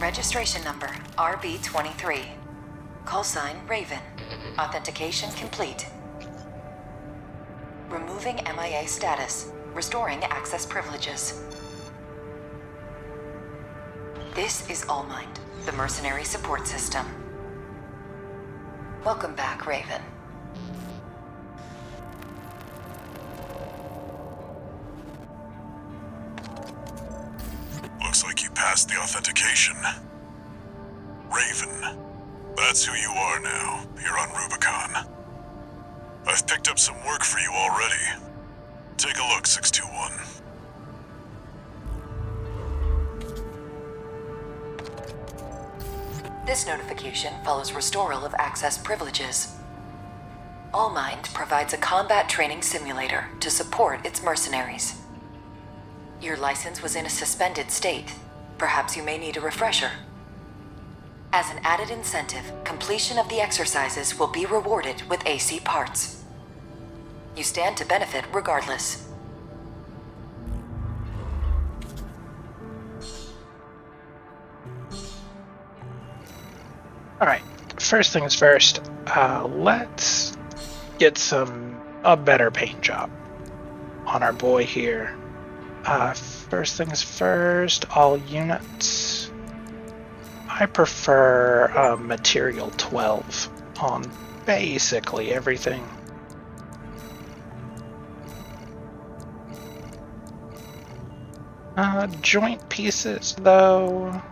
Registration number RB23. Call sign Raven. Authentication complete. Removing MIA status. Restoring access privileges. This is Allmind, the mercenary support system. Welcome back, Raven. Looks like you passed the authentication. Raven, that's who you are now, here on Rubicon. I've picked up some work for you already. Take a look, 621. This notification follows restoral of access privileges. Allmind provides a combat training simulator to support its mercenaries. Your license was in a suspended state. Perhaps you may need a refresher. As an added incentive, completion of the exercises will be rewarded with AC parts. You stand to benefit regardless. Alright, first things first, let's get a better paint job on our boy here. First things first, all units. I prefer material 12 on basically everything. Joint pieces, though.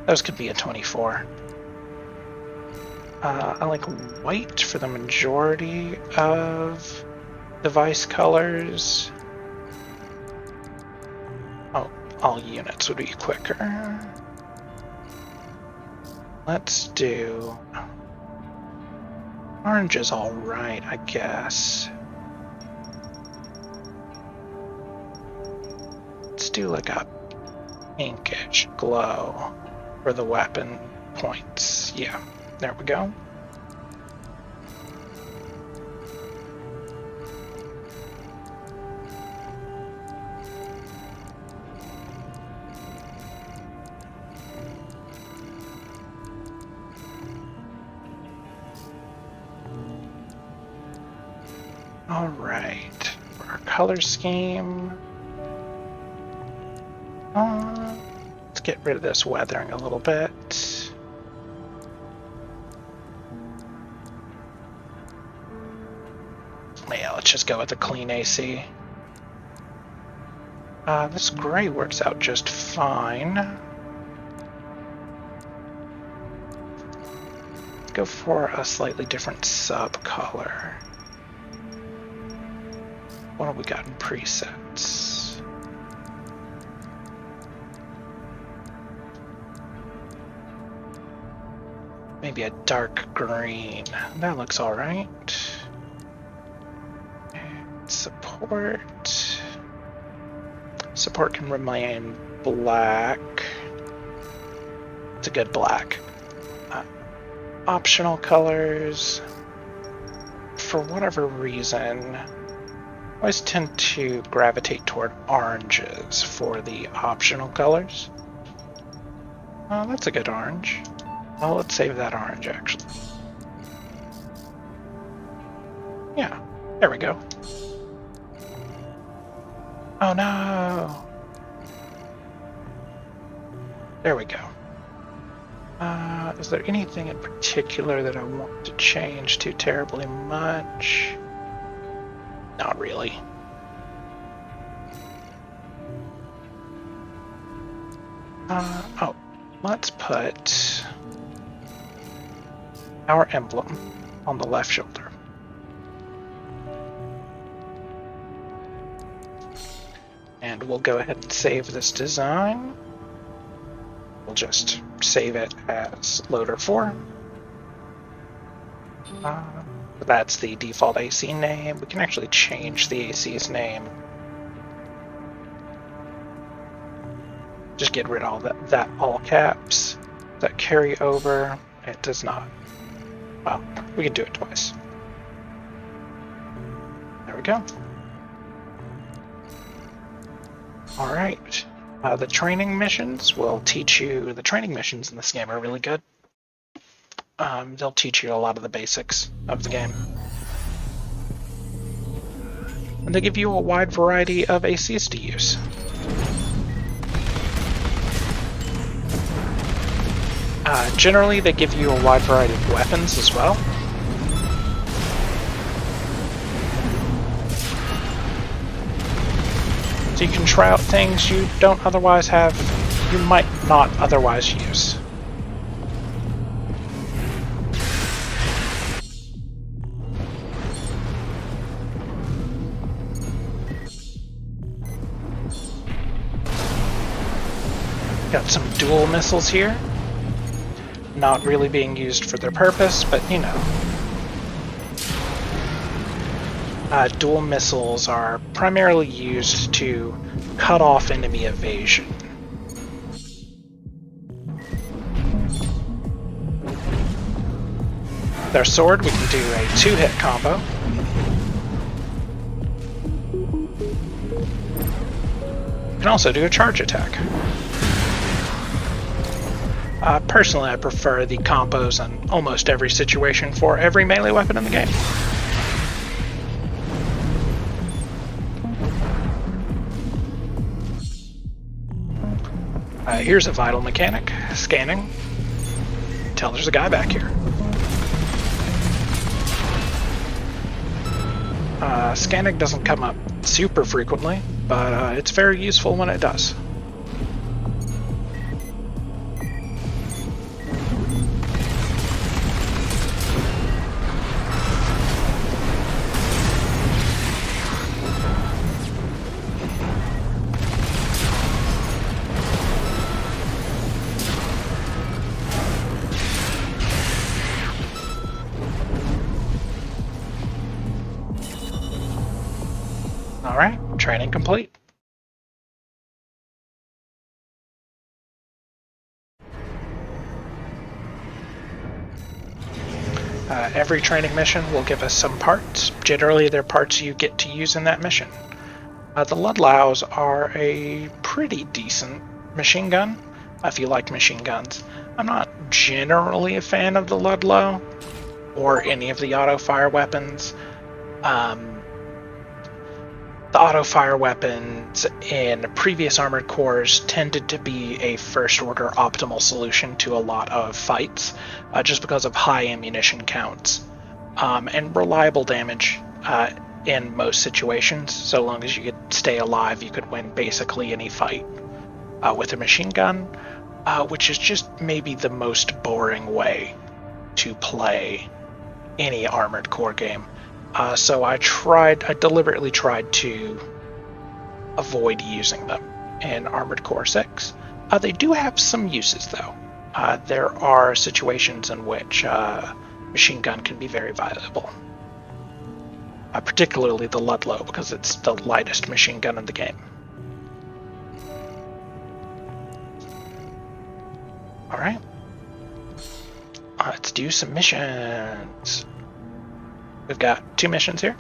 Those could be a 24. I like white for the majority of device colors. Oh, all units would be quicker. Let's do... Orange is alright, I guess. Let's do like a pinkish glow for the weapon points. Yeah, there we go. All right, for our color scheme, let's get rid of this weathering a little bit. Yeah, let's just go with the clean AC. This gray works out just fine. Let's go for a slightly different sub color. What have we got in presets? Maybe a dark green. That looks alright. Support. Support can remain black. It's a good black. Optional colors. For whatever reason, I always tend to gravitate toward oranges for the optional colors. Oh, that's a good orange. Well, let's save that orange, actually. Yeah, there we go. Oh no! There we go. Is there anything in particular that I want to change too terribly much? Not really. Oh, let's put our emblem on the left shoulder. And we'll go ahead and save this design. We'll just save it as loader 4. That's the default AC name. We can actually change the AC's name. Just get rid of all that all caps. That carry over. It does not. Well, we can do it twice. There we go. Alright. The training missions will teach you... The training missions in this game are really good. They'll teach you a lot of the basics of the game. And they give you a wide variety of ACs to use. Generally, they give you a wide variety of weapons as well. So you can try out things you don't otherwise have, you might not otherwise use. Got some dual missiles here. Not really being used for their purpose, but you know. Dual missiles are primarily used to cut off enemy evasion. Their sword, we can do a 2-hit combo. We can also do a charge attack. Personally, I prefer the combos in almost every situation for every melee weapon in the game. Here's a vital mechanic. Scanning. Tell there's a guy back here. Scanning doesn't come up super frequently, but it's very useful when it does. Alright, training complete. Every training mission will give us some parts. Generally, they're parts you get to use in that mission. The Ludlows are a pretty decent machine gun, if you like machine guns. I'm not generally a fan of the Ludlow, or any of the auto-fire weapons. The auto-fire weapons in previous Armored Cores tended to be a first-order optimal solution to a lot of fights, just because of high ammunition counts, and reliable damage in most situations. So long as you could stay alive, you could win basically any fight with a machine gun, which is just maybe the most boring way to play any Armored Core game. So I deliberately tried to avoid using them in Armored Core 6. They do have some uses, though. There are situations in which machine gun can be very valuable. Particularly the Ludlow, because it's the lightest machine gun in the game. Alright. Let's do some missions. We've got 2 missions here.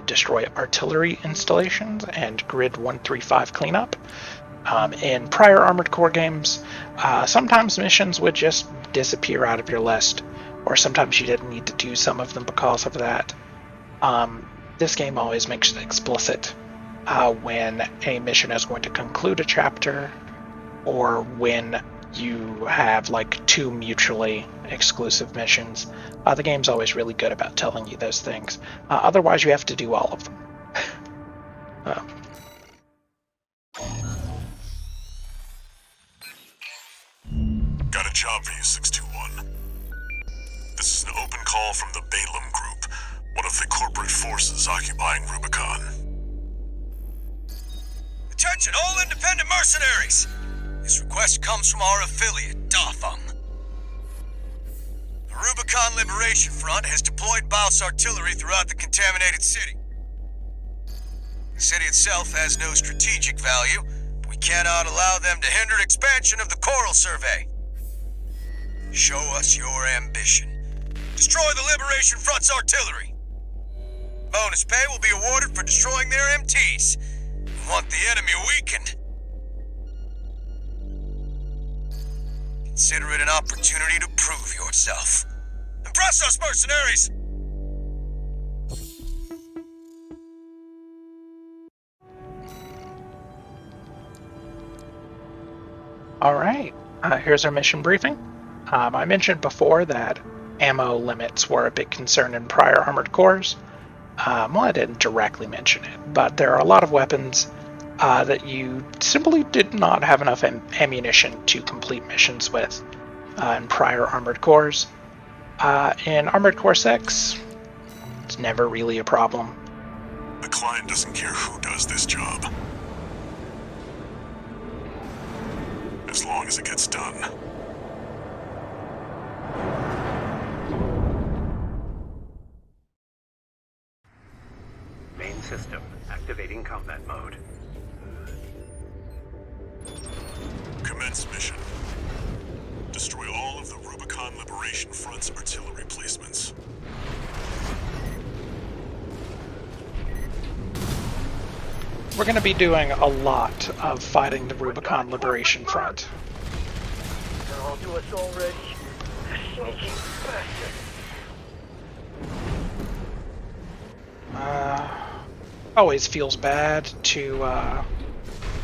Destroy artillery installations and Grid 135 cleanup. In prior Armored Core games, sometimes missions would just disappear out of your list, or sometimes you didn't need to do some of them because of that. This game always makes it explicit when a mission is going to conclude a chapter, or when you have like 2 mutually exclusive missions. The game's always really good about telling you those things. Otherwise, you have to do all of them. Got a job for you, 621. This is an open call from the Balaam Group, one of the corporate forces occupying Rubicon. Attention all independent mercenaries! This request comes from our affiliate, Dafeng. The Rubicon Liberation Front has deployed Baus artillery throughout the contaminated city. The city itself has no strategic value, but we cannot allow them to hinder expansion of the Coral Survey. Show us your ambition. Destroy the Liberation Front's artillery. Bonus pay will be awarded for destroying their MTs. want the enemy weakened. Consider it an opportunity to prove yourself. Impress those mercenaries! Alright, here's our mission briefing. I mentioned before that ammo limits were a big concern in prior Armored Cores. Well, I didn't directly mention it, but there are a lot of weapons that you simply did not have enough ammunition to complete missions with in prior Armored Cores. In Armored Core 6, it's never really a problem. The client doesn't care who does this job, as long as it gets done. Main system activating combat mode. Commence mission. Destroy all of the Rubicon Liberation Front's artillery placements. We're going to be doing a lot of fighting the Rubicon Liberation Front. They're all to us already. Sneaky bastard. Always feels bad to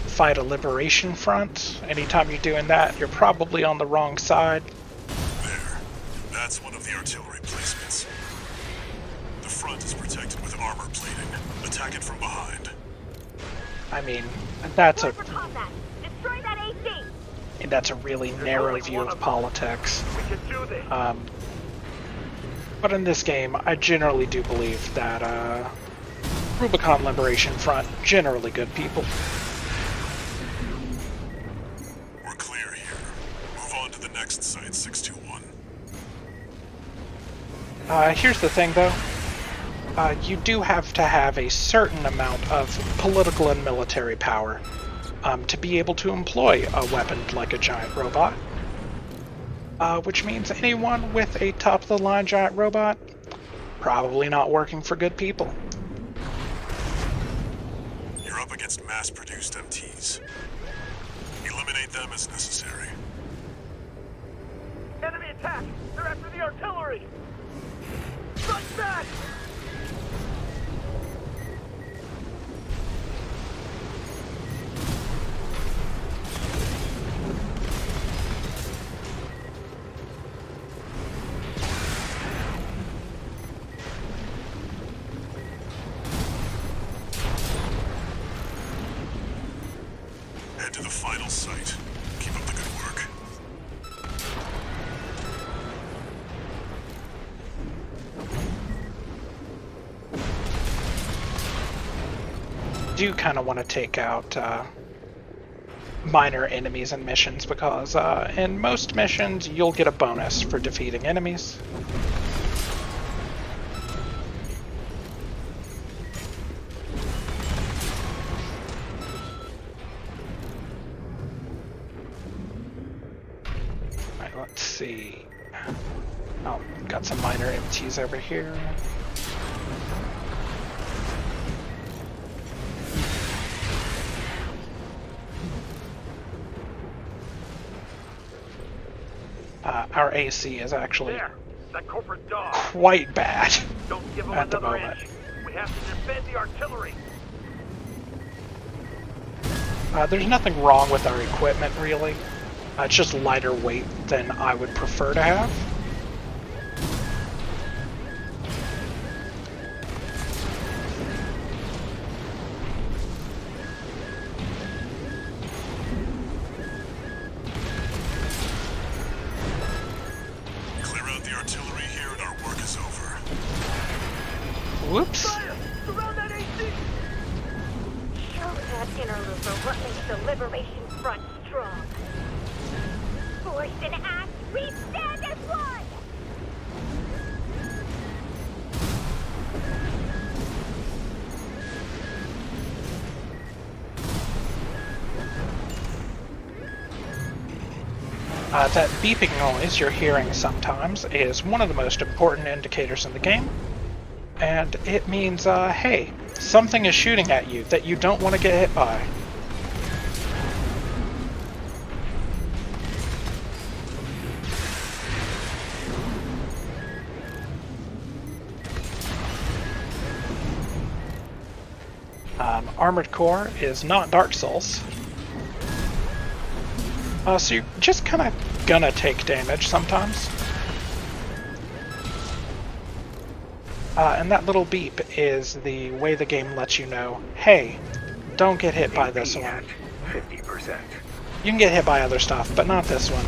fight a Liberation Front. Anytime you're doing that, you're probably on the wrong side. There. That's one of the artillery placements. The front is protected with armor plating. Attack it from behind. I mean, that's a Destroy that AC! that's a really narrow view of politics. We can do this. But in this game, I generally do believe that Rubicon Liberation Front, generally good people. We're clear here. Move on to the next site, 621. Here's the thing, though. You do have to have a certain amount of political and military power to be able to employ a weapon like a giant robot. Which means anyone with a top-of-the-line giant robot, probably not working for good people. You're up against mass-produced MTs. Eliminate them as necessary. Enemy attack! They're after the artillery! Strike back! Head to the final site. Keep up the good work. Do kind of want to take out minor enemies in missions because in most missions you'll get a bonus for defeating enemies. Alright, let's see. Oh, got some minor MTs over here. Our AC is actually There! That corporate dog! quite bad Don't give them at the another moment. inch! We have to defend the artillery! There's nothing wrong with our equipment, really. It's just lighter weight than I would prefer to have. Clear out the artillery here and our work is over. Whoops. Fire! Surround that AC! Show that interloper what makes the Liberation Front strong. Voice and act, we stand as one! That beeping noise you're hearing sometimes is one of the most important indicators in the game. And it means, hey, something is shooting at you that you don't want to get hit by. Armored Core is not Dark Souls. So you're just kind of gonna take damage sometimes. And that little beep is the way the game lets you know, hey, don't get hit by this one. 50%. You can get hit by other stuff, but not this one.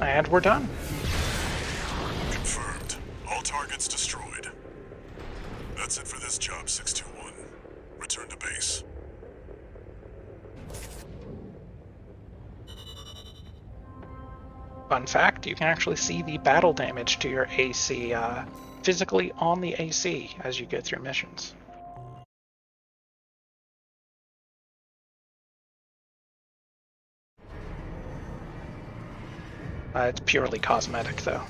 And we're done. Confirmed. All targets destroyed. That's it for this job, 621. Return to base. Fun fact, you can actually see the battle damage to your AC physically on the AC as you go through missions. It's purely cosmetic, though.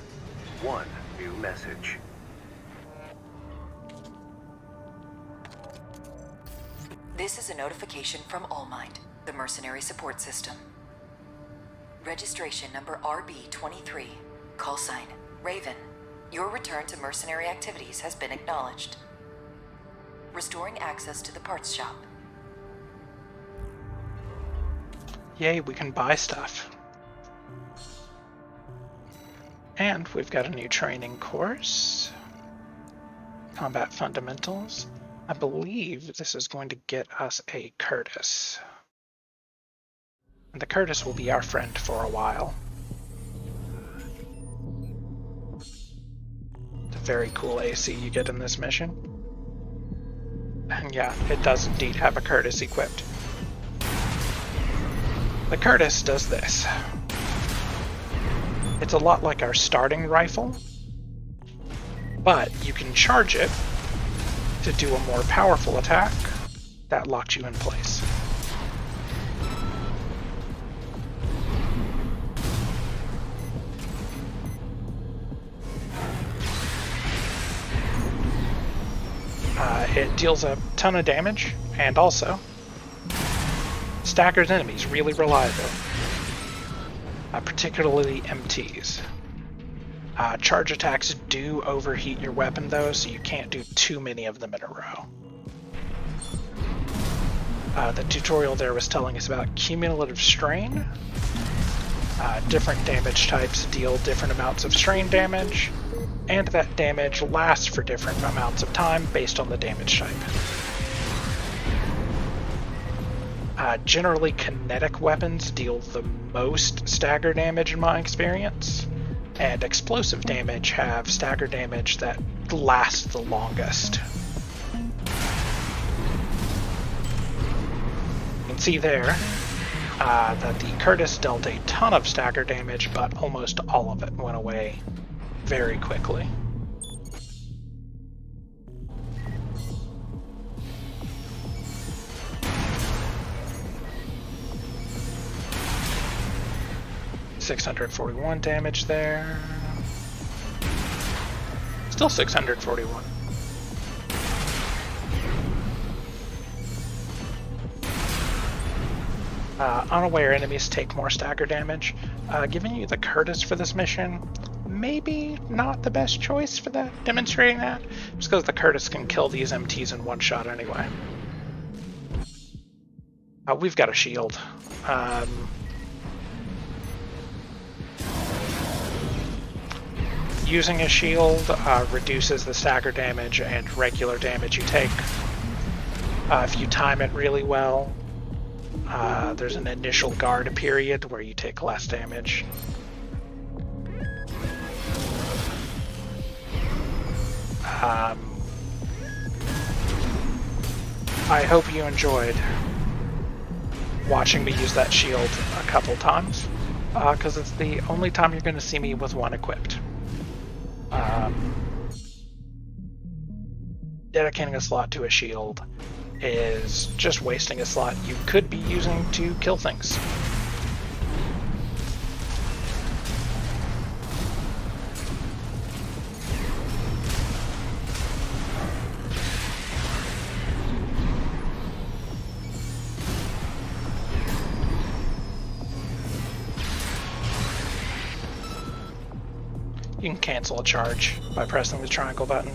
One new message. This is a notification from Allmind, the mercenary support system. Registration number RB23, call sign Raven. Your return to mercenary activities has been acknowledged. Restoring access to the parts shop. Yay, we can buy stuff. And we've got a new training course. Combat Fundamentals. I believe this is going to get us a Curtis. And the Curtis will be our friend for a while. It's a very cool AC you get in this mission. And yeah, it does indeed have a Curtis equipped. The Curtis does this. It's a lot like our starting rifle, but you can charge it to do a more powerful attack that locks you in place. It deals a ton of damage and also staggers enemies really reliably. Particularly MTs. Charge attacks do overheat your weapon though, so you can't do too many of them in a row. The tutorial there was telling us about cumulative strain. Different damage types deal different amounts of strain damage, and that damage lasts for different amounts of time based on the damage type. Generally, kinetic weapons deal the most stagger damage in my experience, and explosive damage have stagger damage that lasts the longest. You can see there that the Curtis dealt a ton of stagger damage, but almost all of it went away very quickly. $641 damage there. Still 641. Unaware enemies take more stagger damage. Giving you the Curtis for this mission, maybe not the best choice for that, demonstrating that, just because the Curtis can kill these MTs in one shot anyway. We've got a shield. Using a shield reduces the stagger damage and regular damage you take. If you time it really well, there's an initial guard period where you take less damage. I hope you enjoyed. watching me use that shield a couple times, because it's the only time you're going to see me with one equipped. Dedicating a slot to a shield is just wasting a slot you could be using to kill things. You can cancel a charge by pressing the triangle button.